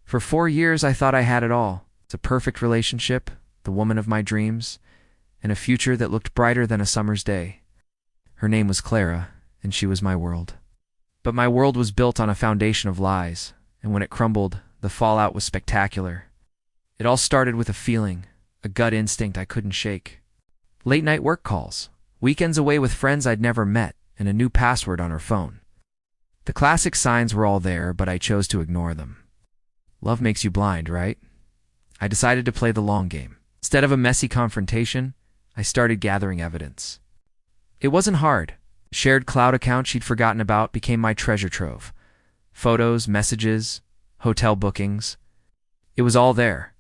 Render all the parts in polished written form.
For 4 years, I thought I had it all. It's a perfect relationship, the woman of my dreams, and a future that looked brighter than a summer's day. Her name was Clara, and she was my world. But my world was built on a foundation of lies, and when it crumbled, the fallout was spectacular. It all started with a feeling, a gut instinct I couldn't shake. Late-night work calls, weekends away with friends I'd never met, and a new password on her phone. The classic signs were all there, but I chose to ignore them. Love makes you blind, right? I decided to play the long game. Instead of a messy confrontation, I started gathering evidence. It wasn't hard. A shared cloud account she'd forgotten about became my treasure trove. Photos, messages, hotel bookings. It was all there.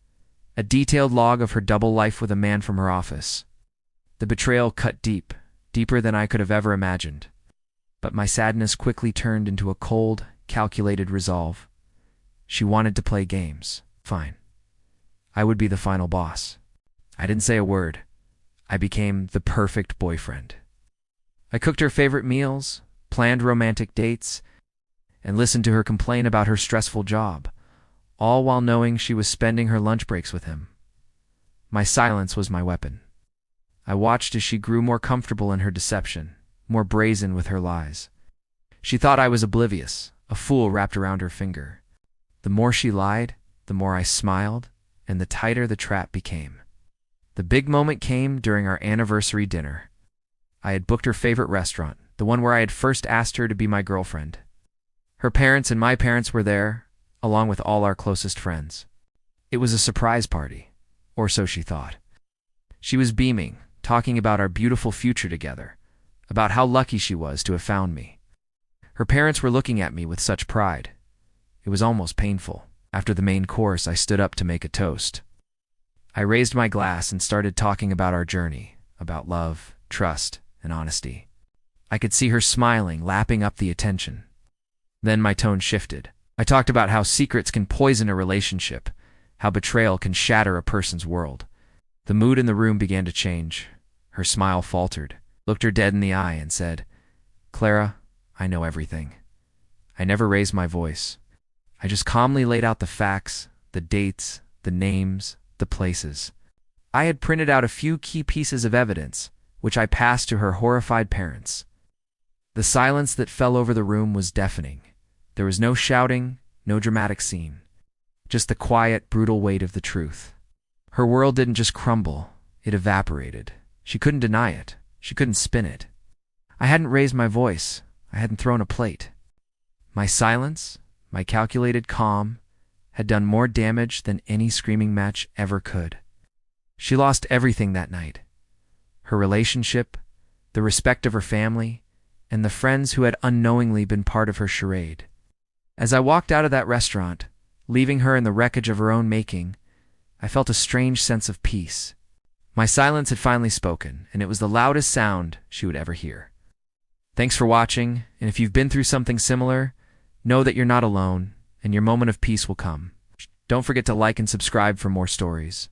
A detailed log of her double life with a man from her office. The betrayal cut deep, deeper than I could have ever imagined. But my sadness quickly turned into a cold, calculated resolve. She wanted to play games. Fine. I would be the final boss. I didn't say a word. I became the perfect boyfriend. I cooked her favorite meals, planned romantic dates, and listened to her complain about her stressful job, all while knowing she was spending her lunch breaks with him. My silence was my weapon. I watched as she grew more comfortable in her deception, more brazen with her lies. She thought I was oblivious, a fool wrapped around her finger. The more she lied, the more I smiled, and the tighter the trap became. The big moment came during our anniversary dinner. I had booked her favorite restaurant, the one where I had first asked her to be my girlfriend. Her parents and my parents were there, along with all our closest friends. It was a surprise party, or so she thought. She was beaming, talking about our beautiful future together, about how lucky she was to have found me. Her parents were looking at me with such pride. It was almost painful. After the main course, I stood up to make a toast. I raised my glass and started talking about our journey, about love, trust, and honesty. I could see her smiling, lapping up the attention. Then my tone shifted. I talked about how secrets can poison a relationship, how betrayal can shatter a person's world. The mood in the room began to change. Her smile faltered, looked her dead in the eye, and said, "Clara, I know everything." I never raised my voice. I just calmly laid out the facts, the dates, the names, the places. I had printed out a few key pieces of evidence, which I passed to her horrified parents. The silence that fell over the room was deafening. There was no shouting, no dramatic scene. Just the quiet, brutal weight of the truth. Her world didn't just crumble, it evaporated. She couldn't deny it. She couldn't spin it. I hadn't raised my voice. I hadn't thrown a plate. My silence, my calculated calm, had done more damage than any screaming match ever could. She lost everything that night. Her relationship, the respect of her family, and the friends who had unknowingly been part of her charade. As I walked out of that restaurant, leaving her in the wreckage of her own making, I felt a strange sense of peace. My silence had finally spoken, and it was the loudest sound she would ever hear. Thanks for watching, and if you've been through something similar, know that you're not alone, and your moment of peace will come. Don't forget to like and subscribe for more stories.